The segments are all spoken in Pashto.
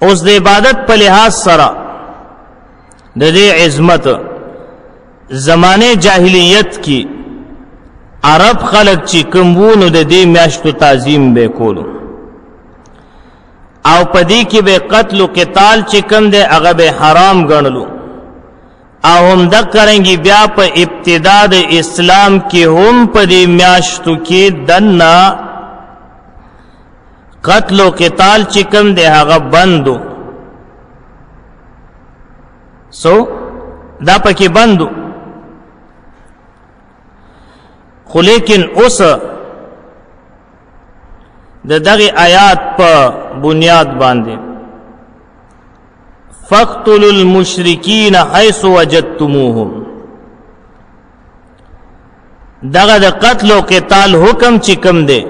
اوس د عبادت په لحاظ سره د دې عظمت زمانه جاهلیت کی عرب خلق چې کومونو د دې میاشتو تعظیم به کولو او پدې کې به قتل او قتال چې کوم دی هغه به حرام ګڼلو او هم د کرنګي بیا په ابتدا د اسلام کې هم په دې میاشتو کې دنا قتل او قتال چې کوم دی هغه بندو دا پکې بندو خو لیکن اوس د دغه آیات په بنیاد باندې فقتلوا المشرکین حيث وجدتموهم دغه د قتل او قتال حکم چې کوم دی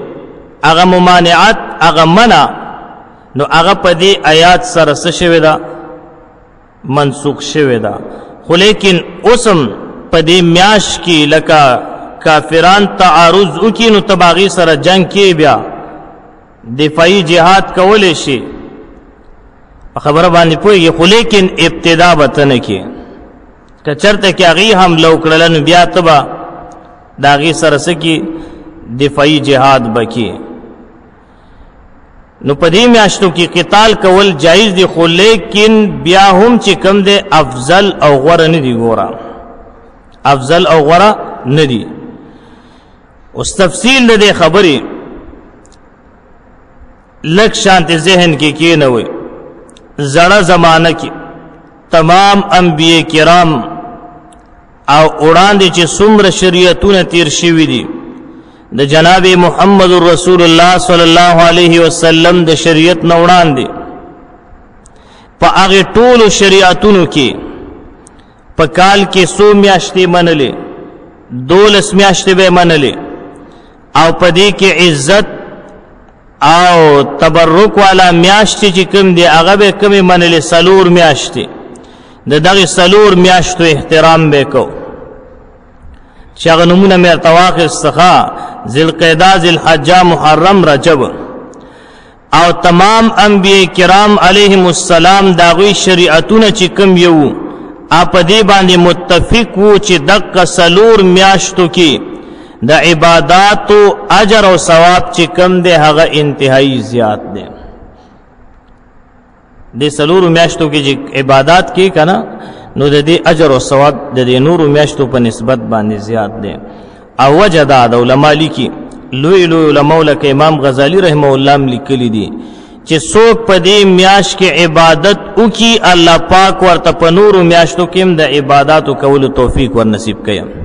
هغه ممانعت هغه منع نو هغه په دې آیات سره څه شوی دا منسوخ شوی دا خو لیکن اوسم په دې میاش کې لکه کافران تعارض وکي نو تباغي سره جنگ کې بیا دفاعي جهاد کولې شي خبره باندې پوهیږي خو لیکن ابتدا بتنه کې کچرته کې هغه هم لو کړلن بیا تبا داغي سره سکی دفاعي جهاد بکی نو پدې میاشتو کې قتال کول جایز دي خو لیکن بیا هم چې کم دي افضل او غوړه نه دي ګورا افضل او غوړه نه دي اوس تفصیل دې خبري لک شانت ذهن کې نه وي زړه زمانہ کې تمام انبیاء کرام او وړاندې چې څومره شریعتونه تیر شوي دي د جناب محمد رسول الله صلی الله علیه وسلم د شریعت نه وړاندې په هغه ټولو شریعتونو کې په کال کې 100 میاشتې منلې 12 میاشتې به منلې او په دې کې عزت او تبرک والا میاشتې چې کوم دی هغه به کومې منلې سلور میاشتې د دغه سلور میاشتو احترام به کو چې هغه نمونه مې تواخ استخا ذوالقعده ذوالحجه محرم رجب او تمام انبیاء کرام علیهم السلام داغوی شریعتونه چې کوم یو اپ دې باندې متفق وو چې دغه سلور میاشتو کې د عبادت او اجر او ثواب چې کم دی هغه انتهایی زیات دی د سلور میاشتو کې چې عبادت کې کنا نو د دې اجر او ثواب د دې نور میاشتو په نسبت باندې زیات دی او وجدا د علماء لیکي لوی علماء لکه امام غزالی رحمه الله لیکلی دي چې څوک په دې میاش کې عبادت وکي الله پاک ورته په نور میاشتو کې د عبادت کولو توفیق ور نصیب کړي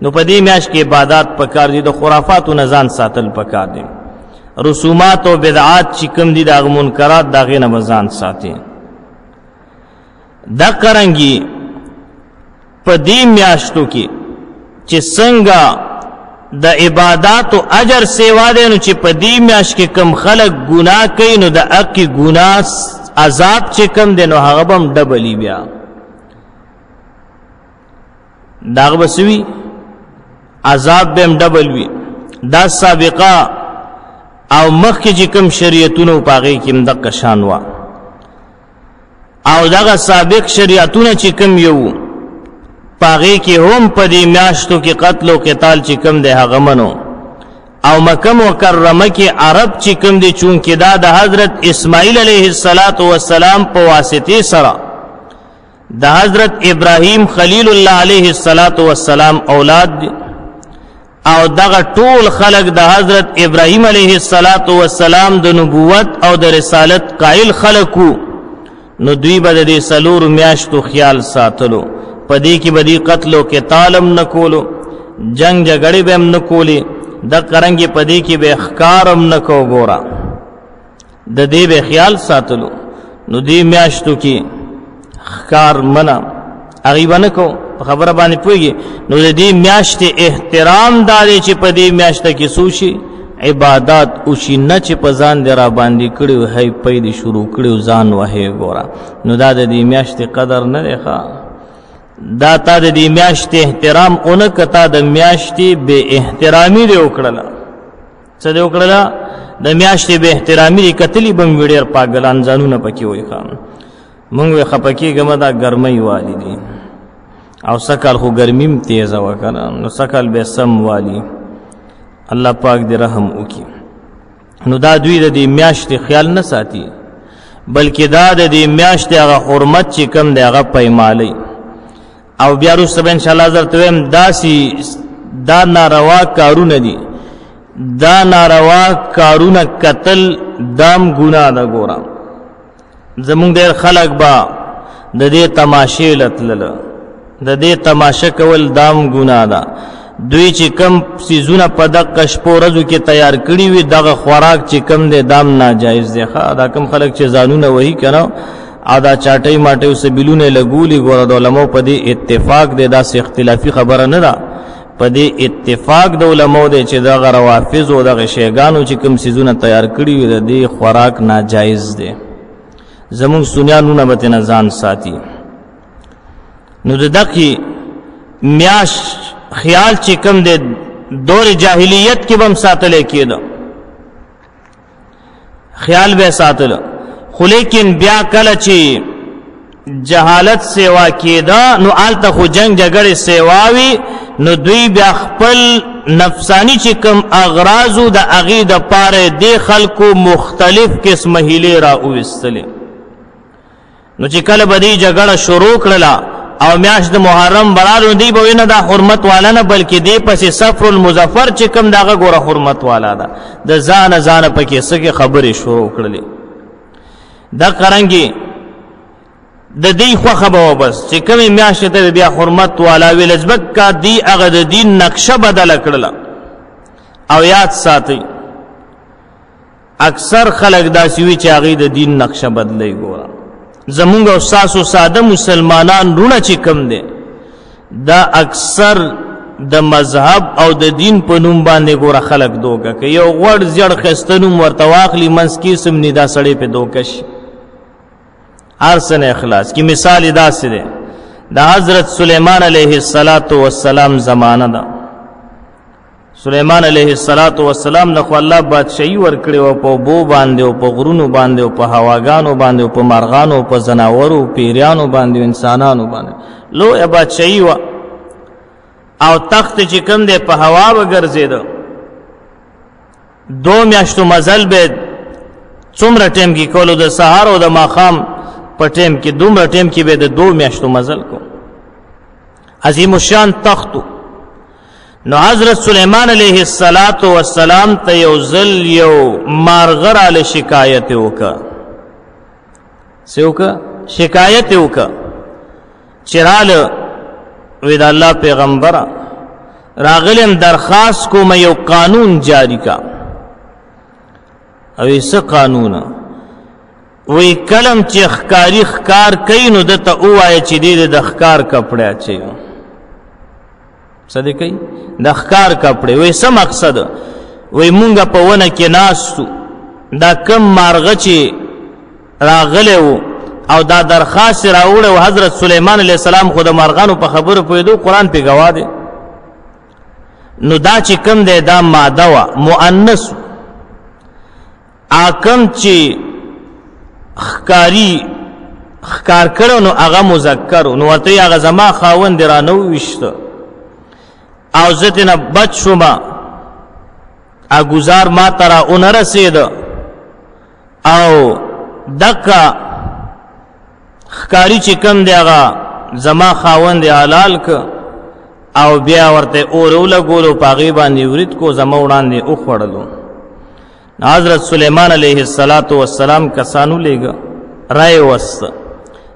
نو په دې میاش کې عبادت پکار دي د خرافات او نزان ساتل پکار دي رسومات او بدعات چې کوم دي د منکرات داغه نه مزان ساتي دا کرانګي په دې میاشتو کې چې څنګه د عبادت او اجر سیوا دي نو چې په دې میاش کې کم خلق ګناه کوي نو د اکی ګناه عذاب چې کم دي نو هغه هم ډبلی بیا داغه بسوي عذاب بهم ډبل وی دا سابقه او مخکې چې کوم شریعتونو پاغي کې مدق شان وا او دغه سابق شریعتونه چې کوم یو پاغي کې هم په دې میاشتو کې قتل او قتال چې کوم دی هغه منو او مکه مکرمه کې عرب چې کوم دی چون کې دا د حضرت اسماعیل علیه السلام په واسطه سره د حضرت ابراهیم خلیل الله علیه السلام اولاد دی او دغه ټول خلق د حضرت ابراهیم علیه السلام د نبوت او د رسالت قائل خلقو نو دوی به د سلور میاشتو خیال ساتلو پدې کې بدی قتل او قتالم نکولو جنگ جګړې به هم نکولي د کرنګي پدې کې به احکارم نکو ګورا د دې به خیال ساتلو نو دې میاشتو کې احکار منا غیبانه کو خبره باندې پويږي نو د دې میاشتې احترام داري چې په دې میاشته کې سوشي عبادت او شي نه چې په ځان درا باندې کړو هي پیدا شروع کړو ځان وه ګورا نو دا د دې میاشتې قدر نه دی ښا دا تا د دې میاشتې احترام اونکه تا د میاشتې به احترامي دی وکړه څه دی وکړه د میاشتې به احترامي کتلی بم ویډیر پاگلان ځانونه پکې وای خام مونږ وې خپکیګم دا ګرمۍ والی دي او سکل خو ګرمیم تیز وکړه نو سکل به سم والی الله پاک دې رحم وکي نو دا دوی د دې میاشتې خیال نه ساتي بلکې دا د دې میاشتې هغه حرمت چې کم دی هغه پیمالي او بیا وروسته به انشاءالله درته وایم داسې دا ناروا کارونه دي دا ناروا کارونه قتل دام ګناه ده ګوره زمونږ ډېر خلک به د دې تماشې لتلله د دې تماشه کول دام ګناه ده دوی چې کم سیزونه په دغه شپو ورځو کې تیار کړي وي دغه خوراک چې کم دی دام ناجایز دی دا کم خلک چې ځانونه وهي که نه او دا چاټۍ ماټۍ او سبیلونه لګولي ګوره د علماو په دې اتفاق دی داسې اختلافي خبره نه ده په دې اتفاق د علماو دی چې دغه روافظ او دغه شیګانو چې کم سیزونه تیار کړي وي د دې خوراک ناجایز دی زمونږ سنیانونه به ترنه ځان ساتي نو د دغې میاشت خیال چې کم دی دور جاهلیت کې به هم ساتلی کېده خیال به ساتله خو لیکن بیا کله چې جهالت سیوا کېده نو هلته خو جنگ جګړې سیوا وي نو دوی بیا خپل نفسانی چې کم اغراضو د هغې دپاره دې خلکو مختلف قسمه هیلې را وویستلې نو چې کله به دې جګړه شروع کړله او میاشت د محرم برالو دی به نه دا حرمت والا نه بلکې دی پسې صفر المظفر چې کم داغه ګوره حرمت والا ده د ځانه پکې سګه خبرې شروع کړلې دا قرانګي د دې خوخه به بس چې کومه میاشت ته بیا حرمت والا ویل ځبک کا دی هغه د دین نقشه بدل کړله او یاد ساتي اکثر خلک داسې وی چې هغه د دین نقشه بدلې ګوره زمونږ او ساسو ساده مسلمانان رونه چې کم دي دا اکثر د مذهب او د دین په نوم باندې ګوره خلک دوکه کوي یو غوړ زړ خستنوم ورته واخلي منځ کې سم نه دا سړی په دوکه شي هر سنه اخلاص کی مثال داسې ده د حضرت سلیمان علیه السلام زمانہ ده سلیمان علیه السلام نه خو الله بادشاہي ورکړي او په بو باندې او په غرونو باندې او په هواګانو باندې او په مرغانو او په زناورو پیریانو باندې او انسانانو باندې لوی بادشاہي و او تخت چې کوم دی په هوا وګرځیدو 2 میاشتو مزل به څومره ټیم کې کولو د سهار او د ماښام په ټیم کې دومره ټیم کې به د 2 میاشتو مزل کو عظیم الشان تختو نو حضرت سلیمان علیہ السلام ته یو ځل یو مارغه راله شکایت وکړه شکایت وکړه چې راله وی د الله پیغمبره راغلم درخواست کوم یو قانون جاری کا او یې څه قانون وی کلم چې ښکاری ښکار کوي نو دته ووایه چې دې د ښکار کپړې اچوي صدې کوي د ښکار کپړې وی څه مقصد وی مونږ په ونه کې ناستو دا کم مارغه چې راغلی و او دا درخواست راوړی و حضرت سلیمان علیه السلام خو د مارغانو په خبرو پوهېدو قرآن پې ګواه دی نو دا چې کم دی دا ماده وه مؤنث کم چې ښکار کړو نو هغه مذکر نو ورته یې هغه زما خاوند دی رانه وویشته او زه ترنه بچ شومه گزار ما ته را ونه رسېده او دقه ښکاري چې کم دی هغه زما خاوند حلال که او بیا ورته اور ولګولو په هغې باندې ورید کو زما وړاندې وخوړلو حضرت سلیمان علیه السلام کسانو لیږه رای وسته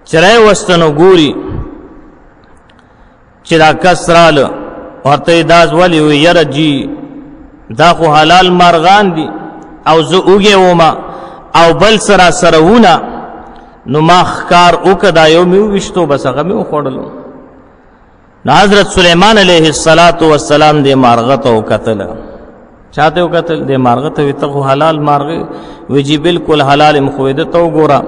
چې رای وسته نو ګوري چې دا کس راله ورته داز ولی وی یره جی دا خو حلال مارغان دي او زه اوږې ومه او بل سره ونه نو ما ښکار وکړه دا یو مې وویشتو بس هغه مې وخوړلو نو حضرت سلیمان علیه السلام دې مارغه ته وکتله چاته وکتل دې مارغه ته وی ته خو حلال مارغه وی جی بالکل حلال م خو دې ته وګوره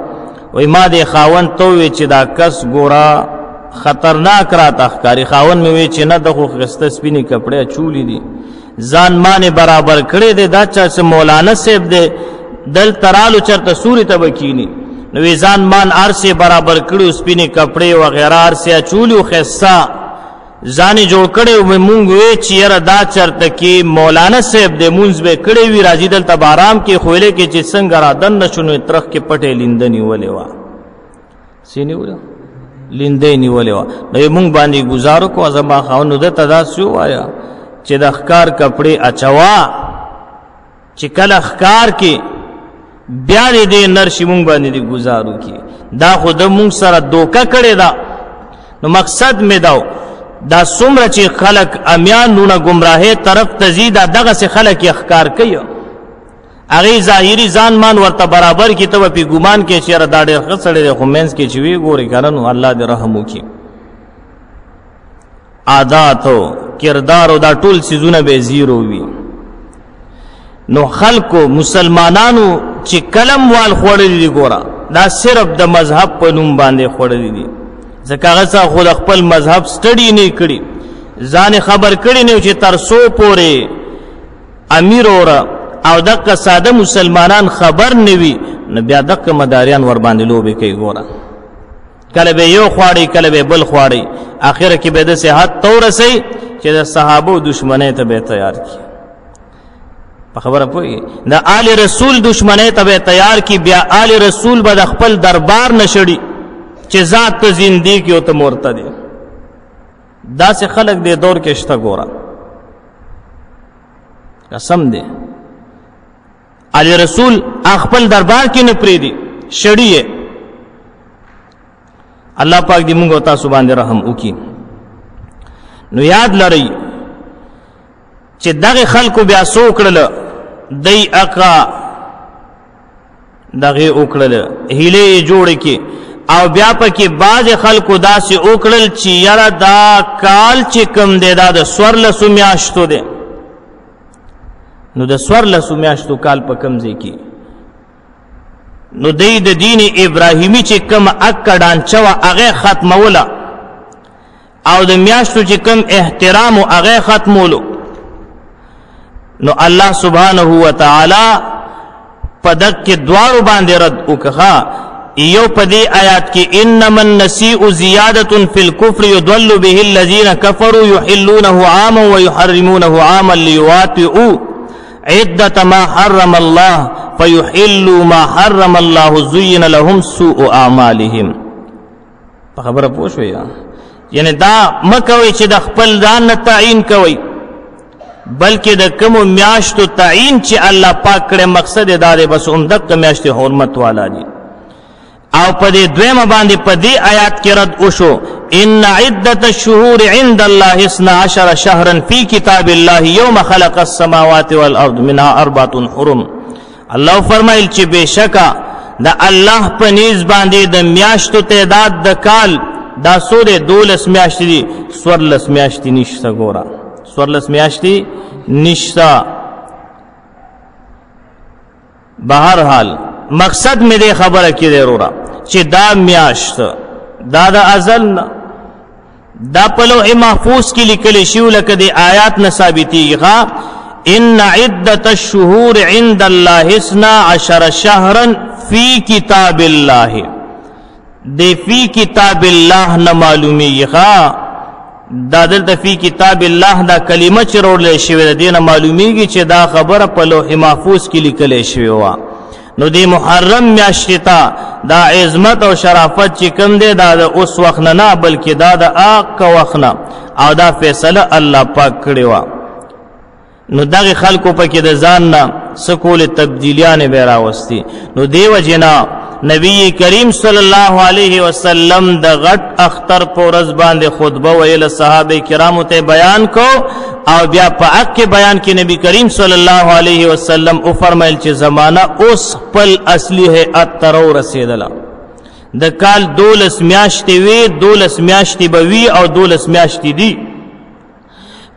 وی ما دې خاوند ته وی چې دا کس ګوره خطرناک راته ښکاري خاوند مې وی چې نه د خو خسته سپینې کپړې چولې دي ځان مان برابر کړی دی دا چا مولانا صاحب دی دل ترالو چرته سوري ته بکینی نو ځان مان ارسه برابر کړو سپینې کپڑے وغیرہ ارسه چولیو خستا ځان جوړ کړو مونږ وی چې یاره دا چرته کې مولانا صاحب د مونږ به کړی وی راځي دلته بارام کې خویلې کې چې څنګه را دن نشونو ترخ کې پټې لیندنی ولې وا سینې ولا لیندې نیولې وا نو مونږ باندې گزارو کو ازما خاونو د تداسو وایا چې د ښکار کپڑے اچوا چې کله ښکار کې بیا دې نرشي مونږ باندې دی گزارو کی دا خود مونږ سره دوکا کړي دا نو مقصد می داو دا څومره چې خلق امیان نونه گمراهه طرف تزید دغه سے خلق اخکار کوي اغه ظاهری ځان مان ورته برابر کی ته په ګمان کې چې را داړي خسړې خمینس کې چې وی ګوري کړنو الله دې رحم وکي عادت او کردار او دا ټول سيزونه به زیرو وي نو خلقو مسلمانانو چې کلم وال خوړلې دي ګورا دا صرف د مذهب په نوم باندې خوړلې دي ځکه هغه خود خپل مذهب سټډي نه کړي ځان خبر کړي نه چې تر سو پورې امیر او دغه ساده مسلمانان خبر نوي نو بیا دغه مداریان ور باندې لوبي کوي ګورا کله به یو خواړي کله به بل خواړي اخر کې به د صحت تورسي چې د صحابه دشمنه ته به تیار کی په خبره پوي د آل رسول دشمنه ته به تیار کی بیا آل رسول به خپل دربار نشړي چې ذات ته زندگی او ته مرتد دا سه خلق دې دور کې شته ګورا قسم دې علی رسول خپل دربار کې نه پریدي شړی الله پاک دې موږ او تاسو باندې رحم وکي نو یاد لرئ چې دغه خلکو بیا سوکړل دای اقا دغه وکړل هیله جوړ کې او بیا پکې باز خلکو داسې وکړل چې یاره دا کال چې کم دی دا د سورلسو میاشتو دی نو د سورلسو میاشتو کال په کم ځای کې نو د دین ابراهیمی چې کم اکډان چوا هغه ختموله او د میاشتو چې کم احترام او هغه ختمولو نو الله سبحانه و تعالی په دغه دوارو باندې رد وکړه یو پدی آیات کی انما النسیء زیادة فی الكفر يضل به الذين كفروا يحلونه عاما ويحرمونه عاما ليواطئوا عدة ما حرم الله فيحلوا ما حرم الله زين لهم سوء اعمالهم په خبره پوه شو یا یعنی دا مکوي چې د خپل ځان تعین کوي بلکې د کوم میاشتو تعین چې الله پاک کړه مقصد دا دی بس عمدک میاشتې حرمت والا دي او په دې دویمه باندې په دې آیات کې رد وشو ان عدة الشهور عند الله 12 شهرا في كتاب الله يوم خلق السماوات والارض منها 4 حرم الله فرمایل چې بشکا د الله په نيز باندې د میاشتو تعداد د کال دا سوره 12 میاشتې دي 14 میاشتې نشته ګورا 14 میاشتې نشته بهر حال مقصد می دې خبره کې ضروره چې دا میاشت دا د ازل دا په لوح محفوظ کې لیکل شوی لکه د آیات نه ثابتېږي ان عدة الشهور عند الله 12 شهرا في كتاب الله د فی کتاب الله نه معلومیږي دا دلته فی کتاب الله دا کلمه چرول شوی د دینه معلومیږي چې دا خبره په لوح محفوظ کې لیکل شوی و نو دی محرم میاشتا دا عظمت او شرافت چې کوم دی دا د اوس وخت نه بلکې دا د اق وخت نه او دا فیصله الله پاک کړی و نو دغه خلکو پکې د ځان نه سکول تبدیلیان به راوستي نو دیو جنا نبی کریم صلی الله علیه وسلم د غټ اختر پورز باندې خطبه ویل صحابه کرامو ته بیان کو او بیا په حق کې بیان کې نبی کریم صلی الله علیه وسلم او فرمایل چې زمانہ اوس خپل اصلي هيئت تر رسیدله د کال 12 میاشتې وی 12 میاشتې به وی او 12 میاشتې دي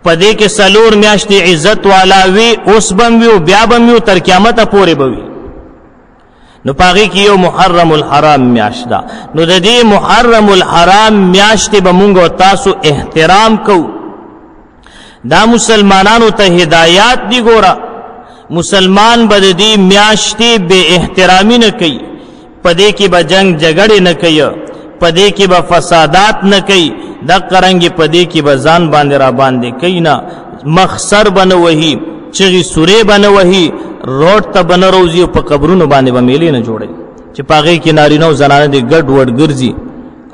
پدې کې سلور میاشتې عزت والا وی اوس بم وی بیا بم وی تر قیامت پورې به وی نو پاغي کې یو محرم الحرام میاشت ده نو د دې محرم الحرام میاشت به مونږ او تاسو احترام کو دا مسلمانانو ته هدایات دی ګورا مسلمان بد دی میاشتې بے احترامی نه کوي پدې کې به جنگ جګړې نه کوي پدې کې به فسادات نه کوي دا قرنګي پدې کې به ځان باندې را باندې کوي نه مخسر بنه وਹੀ چغي سورې بنه وਹੀ روټ ته بنه روزي په قبرونو باندې به میلې نه جوړي چې پاغه کې نارینه او زنانه دي ګډ وډ ګرځي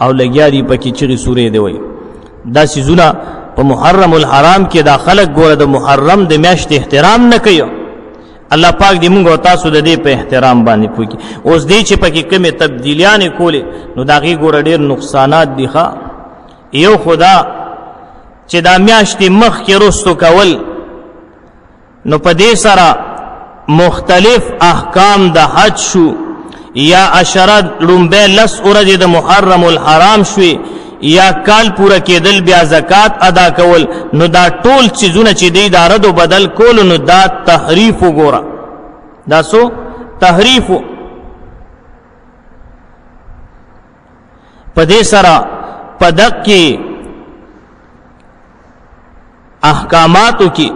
او لګیا دي پکې چغي سورې دی وای دا سيزونه په محرم الحرام کې دا خلق ګوره د محرم د میاشت احترام نه کوي الله پاک دې موږ او تاسو د دې په احترام باندې پوي اوس دې چې پکې کومه تبدیلیاں کولې نو دا غي ګوره ډېر نقصانات دي ښا یو خدا چې دا میاشت مخ کې رستو کول نو په دې سره مختلف احکام د حج شو یا عشره لومبه لس ورځې د محرم الحرام شوي یا کال پورا کېدل بیا زکات ادا کول نو دا ټول چیزونه چې دی دا رد و بدل کول نو دا تحریف وګوره دا سو تحریف په دې سره په دقه احکاماتو کې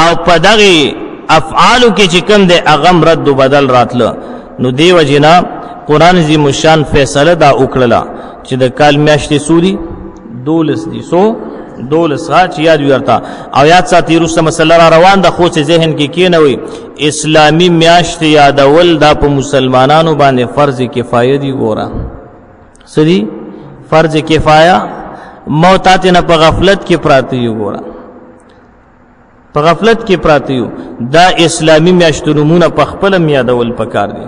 او په دغه افعالو کې چې کوم د اغم رد و بدل راتله نو دیو جنا قران عظیم الشان فیصله دا وکړه چې د کال میاشتې سوري دولس دي سو دولس چې یاد ورته او یاد ساتي رسول مسله را روان د خو چې ذهن کې کینوي اسلامی میاشت یادول دا په مسلمانانو باندې فرض کفایه دی ګوره سړي فرض کفایه موتات نه په غفلت کې پراته یو ګوره په غفلت کې پراته یو دا اسلامی میاشتونمونه په خپل یادول پکار دي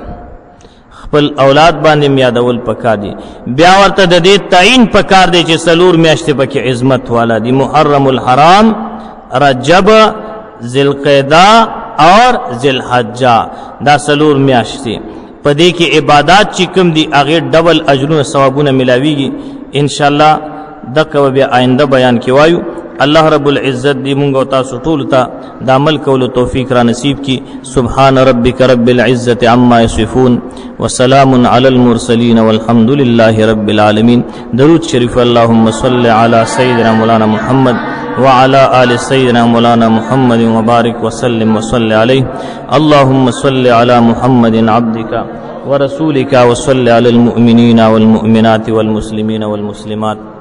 خپل اولاد باندې یادول پکار دي بیا ورته د دې تعین پکار دي چې سلور میاشتې پکې عظمت والا دي محرم الحرام رجب ذوالقعده اور ذوالحجه دا سلور میاشتې په دې کې عبادت چې کوم دي هغه ډبل اجرونه ثوابونه ملاويږي ان شاء الله دغه بیا آینده بیان کیوایو الله رب العزت دی مونږ او تاسو ټول ته د عمل کولو توفیق را نصیب کی سبحان ربک رب العزت عما یصفون وسلام علی المرسلین والحمد لله رب العالمین درود شریف اللهم صل علی سیدنا مولانا محمد وعلى آل سيدنا مولانا محمد وبارك وسلم وصل عليه اللهم صل على محمد عبدك ورسولك وصل على المؤمنين والمؤمنات والمسلمين والمسلمات